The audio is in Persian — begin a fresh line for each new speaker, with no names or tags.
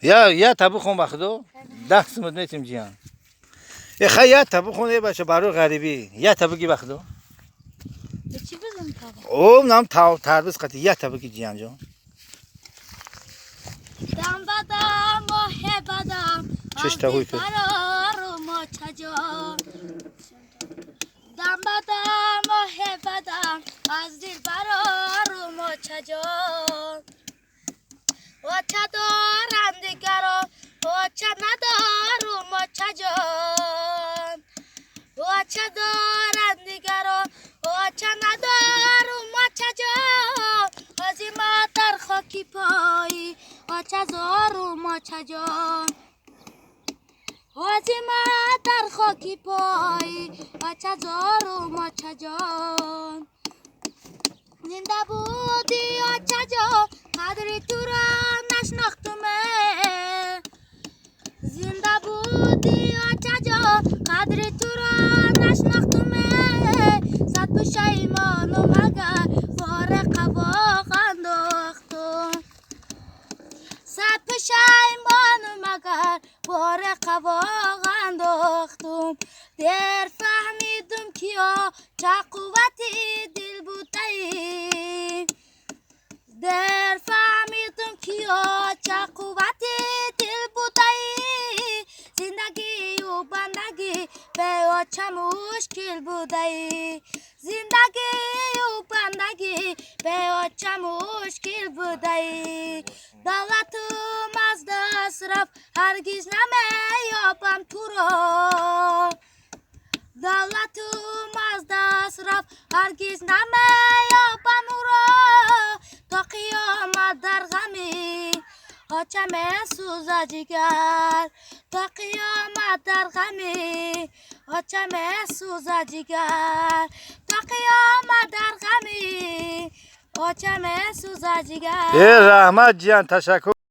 یا تبو خون بخدو 10 سمت میتیم جیان یا تبو خونه باشه برای غریبی یا تبو کی بخدو
به چی بدم تابا
او نام تربیز قطعی یا تبو کی جیان جان
دم بدم ماه بدم
چش تاوی تو
فرار ما چجا دم بدم ماه بدم از دل برار ما چجا و چه دارم دیگران و چه ندارم و چجا و چه دارم دیگران و چه ندارم و چجا از این ما در خاکی پایی و چه زارم و چجا از این ما در خاکی پایی و چه زارم و چجا زنده بودی و چجا قدر تو را نشناختمه زنده بودی و چجا قدر تو را نشناختمه صد پشیمانم اگر فارق واق انداختم صد پشیمانم اگر فارق واق انداختم در فهمیدم کیا چه قوتی دل بودی در فهمیدم کیا چه قوتی دل بودی زندگی و بندگی به چه مشکل بودی زندگی و بندگی به چه مشکل بودی دولتم از دست رفت هرگز نمیابم تو را دولتم از دست رفت هرگز نمیابم او را تا قیامت در غمی آچم سوزد جگر تا قیامت در غمی آچم سوزد جگر تا قیامت در غمی آچم سوزد جگر
رحمت جان تشکر